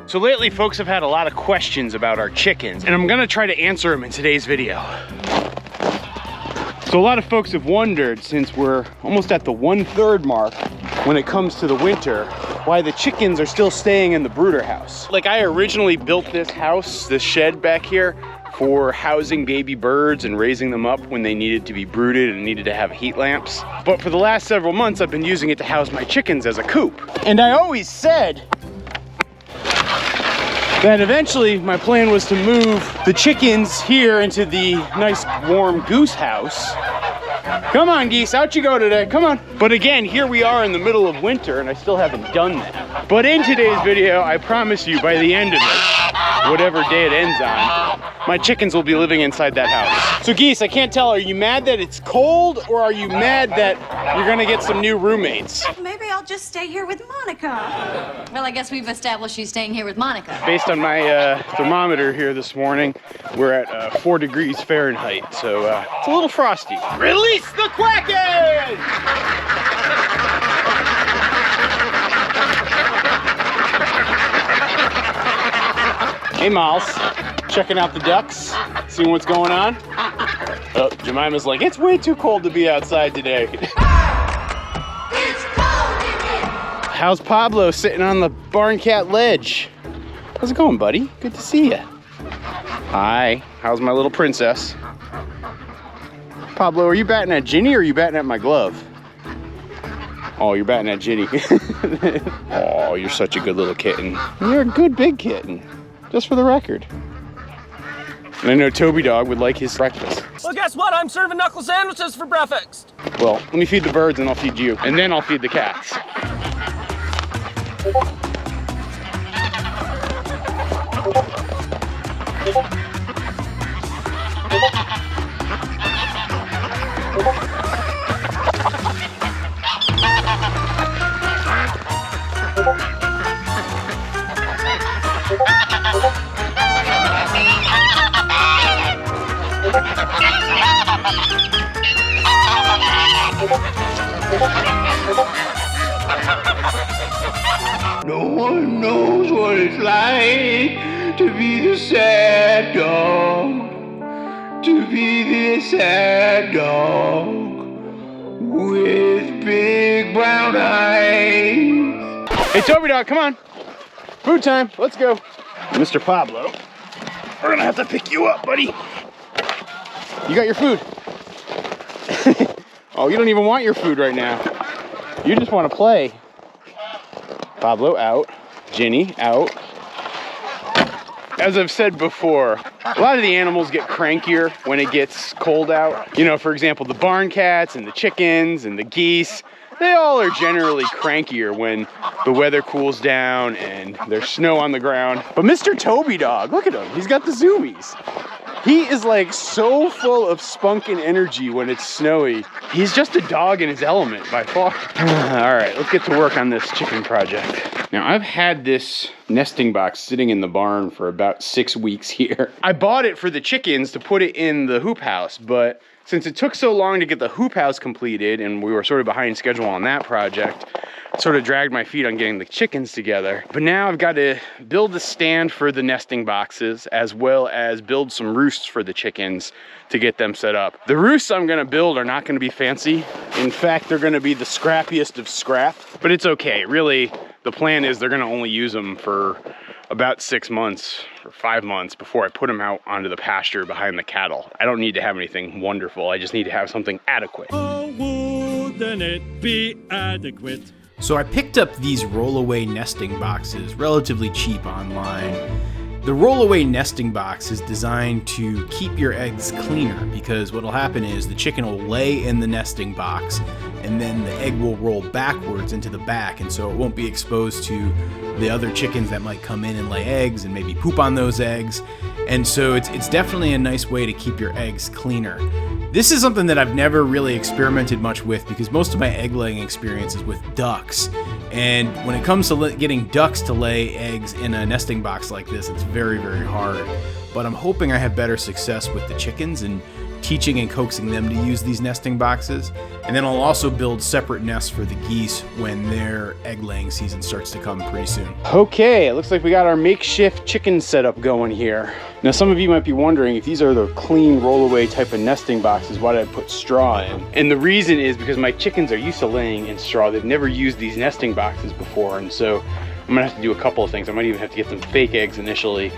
So lately folks have had a lot of questions about our chickens, and I'm gonna try to answer them in today's video. So a lot of folks have wondered, since we're almost at the 1/3 mark when it comes to the winter, why the chickens are still staying in the brooder house. Like, I originally built this house, this shed back here, for housing baby birds and raising them up when they needed to be brooded and needed to have heat lamps. But for the last several months, I've been using it to house my chickens as a coop. And I always said that eventually my plan was to move the chickens here into the nice warm goose house. Come on, geese, out you go today, come on. But again, here we are in the middle of winter and I still haven't done that. But in today's video, I promise you, by the end of it, whatever day it ends on, my chickens will be living inside that house. So geese, I can't tell, are you mad that it's cold or are you mad that you're gonna get some new roommates? Maybe I'll just stay here with Monica. Well, I guess we've established she's staying here with Monica. Based on my thermometer here this morning, we're at 4 degrees Fahrenheit, so it's a little frosty. Release the Kraken! Hey, Miles. Checking out the ducks, seeing what's going on. Oh, Jemima's like, it's way too cold to be outside today. It's cold in here. How's Pablo sitting on the barn cat ledge? How's it going, buddy? Good to see you. Hi, how's my little princess? Pablo, are you batting at Ginny or are you batting at my glove? Oh, you're batting at Ginny. Oh, you're such a good little kitten. You're a good big kitten, just for the record. And I know Toby Dog would like his breakfast. Well, guess what? I'm serving knuckle sandwiches for breakfast. Well, let me feed the birds and I'll feed you. And then I'll feed the cats. No one knows what it's like to be the sad dog, to be the sad dog with big brown eyes. Hey, Toby Dog, come on. Food time, let's go. Mr. Pablo, we're gonna have to pick you up, buddy. You got your food. Oh, you don't even want your food right now. You just want to play. Pablo out, Ginny out. As I've said before, a lot of the animals get crankier when it gets cold out. You know, for example, the barn cats and the chickens and the geese, they all are generally crankier when the weather cools down and there's snow on the ground. But Mr. Toby Dog, look at him, he's got the zoomies. He is like so full of spunk and energy when it's snowy. He's just a dog in his element by far. All right, let's get to work on this chicken project. Now, I've had this nesting box sitting in the barn for about 6 weeks here. I bought it for the chickens to put it in the hoop house, but since it took so long to get the hoop house completed and we were sort of behind schedule on that project, sort of dragged my feet on getting the chickens together. But now I've got to build a stand for the nesting boxes as well as build some roosts for the chickens to get them set up. The roosts I'm gonna build are not gonna be fancy. In fact, they're gonna be the scrappiest of scrap, but it's okay. Really, the plan is they're gonna only use them for about 6 months or 5 months before I put them out onto the pasture behind the cattle. I don't need to have anything wonderful. I just need to have something adequate. Oh, wouldn't it be adequate? So I picked up these rollaway nesting boxes relatively cheap online. The rollaway nesting box is designed to keep your eggs cleaner because what'll happen is the chicken will lay in the nesting box and then the egg will roll backwards into the back, and so it won't be exposed to the other chickens that might come in and lay eggs and maybe poop on those eggs. And so it's definitely a nice way to keep your eggs cleaner. This is something that I've never really experimented much with because most of my egg laying experience is with ducks. And when it comes to getting ducks to lay eggs in a nesting box like this, it's very, very hard. But I'm hoping I have better success with the chickens, and teaching and coaxing them to use these nesting boxes. And then I'll also build separate nests for the geese when their egg laying season starts to come pretty soon. Okay, it looks like we got our makeshift chicken setup going here. Now some of you might be wondering if these are the clean rollaway type of nesting boxes, why did I put straw in? And the reason is because my chickens are used to laying in straw. They've never used these nesting boxes before, and so I'm gonna have to do a couple of things. I might even have to get some fake eggs initially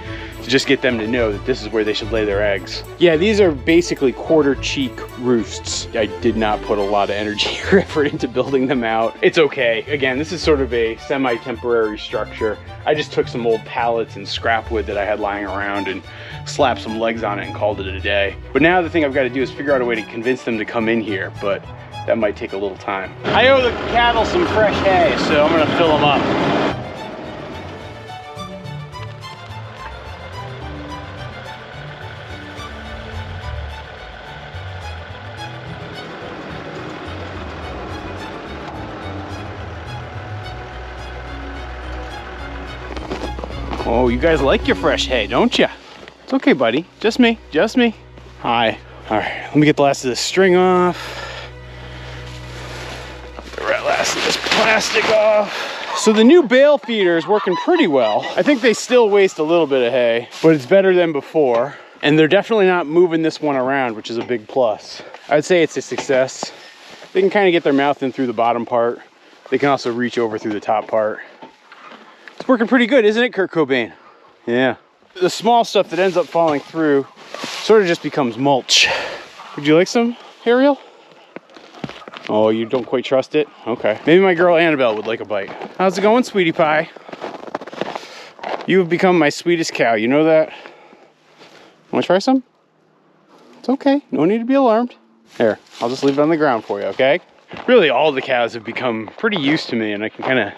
to just get them to know that this is where they should lay their eggs. Yeah, these are basically quarter cheek roosts. I did not put a lot of energy or effort into building them out. It's okay. Again, this is sort of a semi-temporary structure. I just took some old pallets and scrap wood that I had lying around and slapped some legs on it and called it a day. But now the thing I've got to do is figure out a way to convince them to come in here, but that might take a little time. I owe the cattle some fresh hay, so I'm gonna fill them up. Oh, you guys like your fresh hay, don't you? It's okay, buddy. Just me, just me. Hi. All right, let me get the last of this string off. Get the last of this plastic off. So the new bale feeder is working pretty well. I think they still waste a little bit of hay, but it's better than before. And they're definitely not moving this one around, which is a big plus. I'd say it's a success. They can kind of get their mouth in through the bottom part. They can also reach over through the top part. It's working pretty good, isn't it, Kurt Cobain? Yeah. The small stuff that ends up falling through sort of just becomes mulch. Would you like some, Ariel? Oh, you don't quite trust it? Okay. Maybe my girl Annabelle would like a bite. How's it going, sweetie pie? You have become my sweetest cow, you know that? Want to try some? It's okay, no need to be alarmed. Here, I'll just leave it on the ground for you, okay? Really, all the cows have become pretty used to me, and I can kind of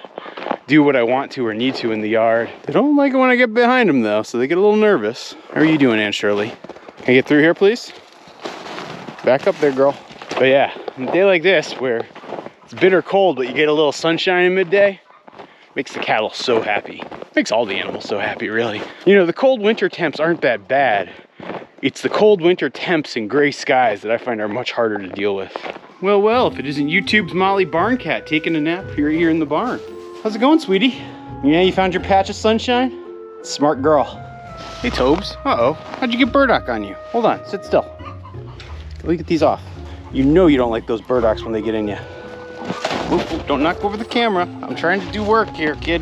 do what I want to or need to in the yard. They don't like it when I get behind them though, so they get a little nervous. How are you doing, Aunt Shirley? Can I get through here, please? Back up there, girl. But yeah, on a day like this where it's bitter cold, but you get a little sunshine in midday, makes the cattle so happy. Makes all the animals so happy, really. You know, the cold winter temps aren't that bad. It's the cold winter temps and gray skies that I find are much harder to deal with. Well, if it isn't YouTube's Molly Barn Cat taking a nap here in the barn. How's it going, sweetie? Yeah, you found your patch of sunshine? Smart girl. Hey, Tobes. Uh-oh. How'd you get burdock on you? Hold on, sit still. Let me get these off. You know you don't like those burdocks when they get in you. Oop, don't knock over the camera. I'm trying to do work here, kid.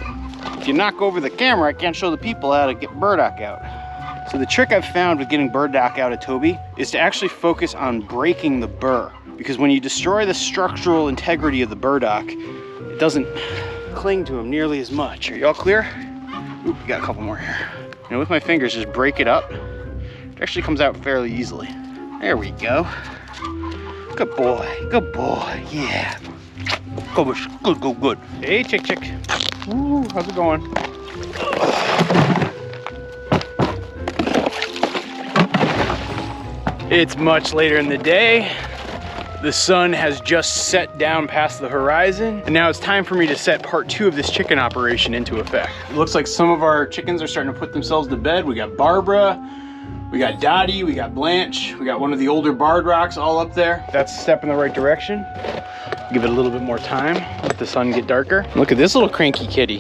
If you knock over the camera, I can't show the people how to get burdock out. So the trick I've found with getting burdock out of Toby is to actually focus on breaking the burr. Because when you destroy the structural integrity of the burdock, it doesn't cling to him nearly as much. Are you all clear? Oop, we got a couple more here. And with my fingers, just break it up. It actually comes out fairly easily. There we go. Good boy, yeah. Good. Hey, chick. Ooh, how's it going? It's much later in the day. The sun has just set down past the horizon, and now it's time for me to set part 2 of this chicken operation into effect. It looks like some of our chickens are starting to put themselves to bed. We got Barbara, we got Dottie, we got Blanche, we got one of the older barred rocks all up there. That's a step in the right direction. Give it a little bit more time, let the sun get darker. Look at this little cranky kitty.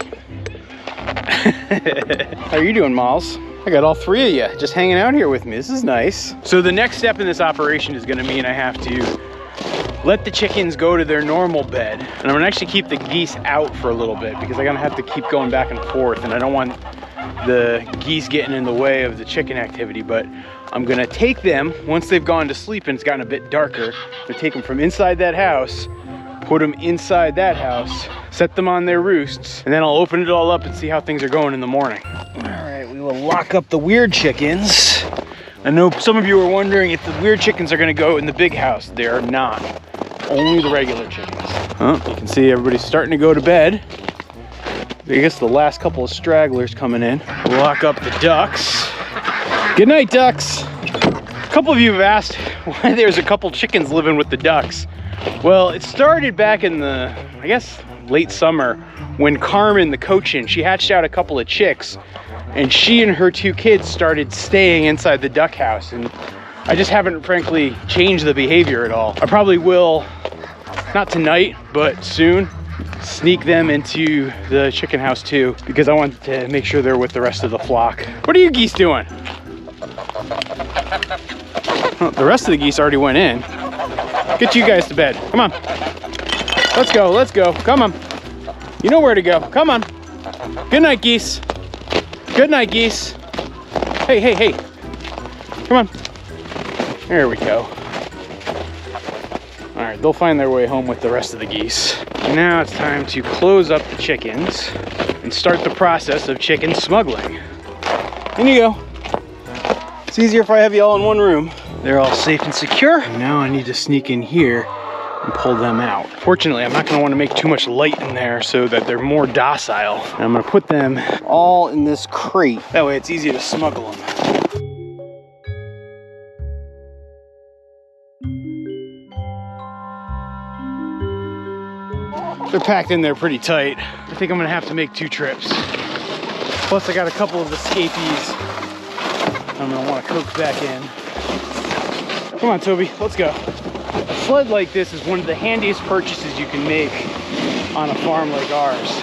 How are you doing, Miles? I got all 3 of you just hanging out here with me. This is nice. So the next step in this operation is gonna mean I have to let the chickens go to their normal bed. And I'm gonna actually keep the geese out for a little bit because I'm gonna have to keep going back and forth, and I don't want the geese getting in the way of the chicken activity. But I'm gonna take them, once they've gone to sleep and it's gotten a bit darker, I'm gonna take them from inside that house, put them inside that house, set them on their roosts, and then I'll open it all up and see how things are going in the morning. All right, we will lock up the weird chickens. I know some of you are wondering if the weird chickens are gonna go in the big house. They are not. Only the regular chickens. Oh, you can see everybody's starting to go to bed. I guess the last couple of stragglers coming in. Lock up the ducks. Good night, ducks. A couple of you have asked why there's a couple chickens living with the ducks. Well, it started back in the, I guess, late summer when Carmen, the cochin, she hatched out a couple of chicks, and she and her 2 kids started staying inside the duck house. And I just haven't frankly changed the behavior at all. I probably will, not tonight, but soon, sneak them into the chicken house too, because I want to make sure they're with the rest of the flock. What are you geese doing? Oh, the rest of the geese already went in. Get you guys to bed. Come on. Let's go, let's go. Come on. You know where to go. Come on. Good night, geese. Good night, geese. Hey, hey, hey. Come on. There we go. All right, they'll find their way home with the rest of the geese. Now it's time to close up the chickens and start the process of chicken smuggling. In you go. It's easier if I have you all in one room. They're all safe and secure. And now I need to sneak in here and pull them out. Fortunately, I'm not gonna wanna make too much light in there so that they're more docile. And I'm gonna put them all in this crate. That way it's easy to smuggle them. They're packed in there pretty tight. I think I'm gonna have to make 2 trips. Plus I got a couple of escapees I'm gonna wanna coax back in. Come on, Toby, let's go. A sled like this is one of the handiest purchases you can make on a farm like ours.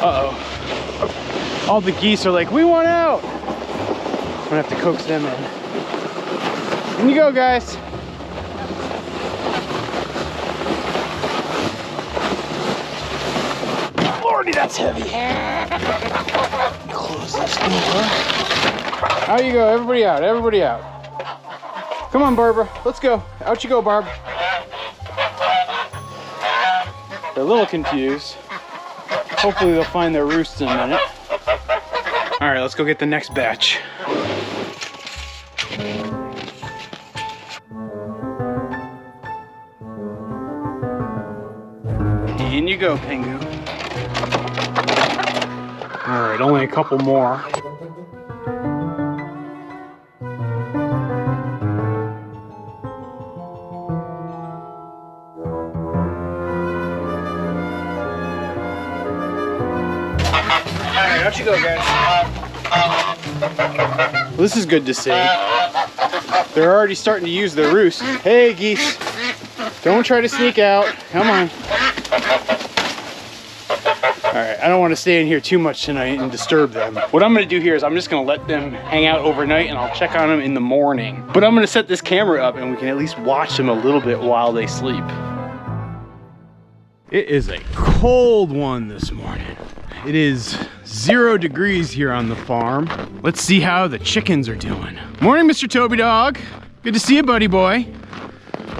Uh-oh. All the geese are like, we want out. I'm gonna have to coax them in. In you go, guys. Lordy, that's heavy. Close this door. Out you go, everybody out, everybody out. Come on, Barbara, let's go. Out you go, Barb. They're a little confused. Hopefully they'll find their roosts in a minute. All right, let's go get the next batch. In you go, Pingu. All right, only a couple more. Out you go, guys. Well, this is good to see. They're already starting to use their roost. Hey, geese. Don't try to sneak out. Come on. All right, I don't want to stay in here too much tonight and disturb them. What I'm going to do here is I'm just going to let them hang out overnight and I'll check on them in the morning. But I'm going to set this camera up and we can at least watch them a little bit while they sleep. It is a cold one this morning. It is 0 degrees here on the farm. Let's see how the chickens are doing. Morning, Mr. Toby Dog. Good to see you, buddy boy.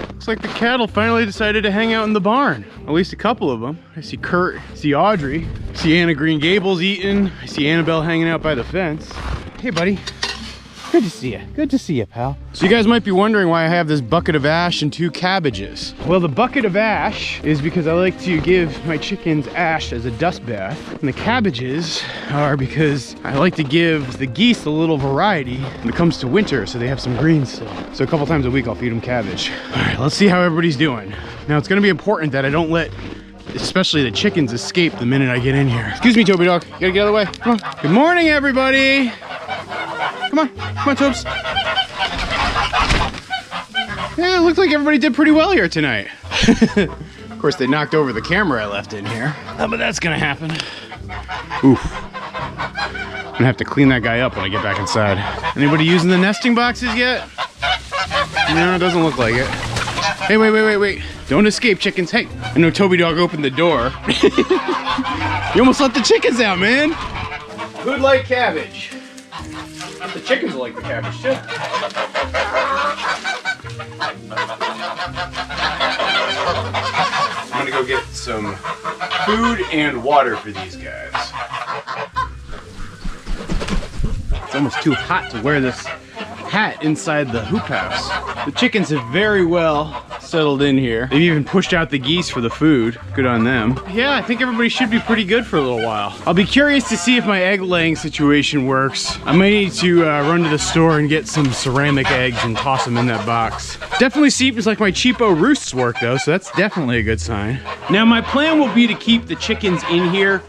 Looks like the cattle finally decided to hang out in the barn. At least a couple of them. I see Kurt, I see Audrey, I see Anna Green Gables eating. I see Annabelle hanging out by the fence. Hey, buddy. Good to see you. Good to see you, pal. So you guys might be wondering why I have this bucket of ash and 2 cabbages. Well, the bucket of ash is because I like to give my chickens ash as a dust bath. And the cabbages are because I like to give the geese a little variety when it comes to winter so they have some greens still. So a couple times a week I'll feed them cabbage. All right, let's see how everybody's doing. Now it's gonna be important that I don't let especially the chickens escape the minute I get in here. Excuse me, Toby Dog. You gotta get out of the way. Come on. Good morning, everybody. Come on, Tobes. Yeah, it looks like everybody did pretty well here tonight. Of course, they knocked over the camera I left in here. But that's gonna happen. Oof. I'm gonna have to clean that guy up when I get back inside. Anybody using the nesting boxes yet? No, it doesn't look like it. Hey, wait. Don't escape, chickens. Hey, I know Toby Dog opened the door. You almost let the chickens out, man. Who'd like cabbage? The chickens will like the cabbage too. I'm gonna go get some food and water for these guys. It's almost too hot to wear this hat inside the hoop house. The chickens have very well settled in here. They've even pushed out the geese for the food. Good on them. Yeah, I think everybody should be pretty good for a little while. I'll be curious to see if my egg laying situation works. I might need to run to the store and get some ceramic eggs and toss them in that box. Definitely seems like my cheapo roosts work though, so that's definitely a good sign. Now my plan will be to keep the chickens in here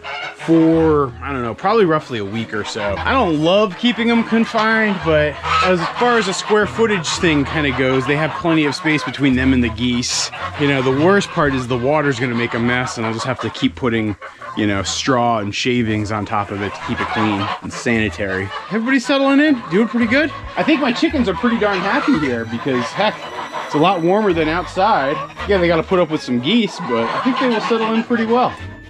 for, I don't know, probably roughly a week or so. I don't love keeping them confined, but as far as a square footage thing kind of goes, they have plenty of space between them and the geese. You know, the worst part is the water's gonna make a mess, and I'll just have to keep putting, you know, straw and shavings on top of it to keep it clean and sanitary. Everybody settling in, doing pretty good. I think my chickens are pretty darn happy here because, heck, it's a lot warmer than outside. Yeah, they gotta put up with some geese, but I think they will settle in pretty well.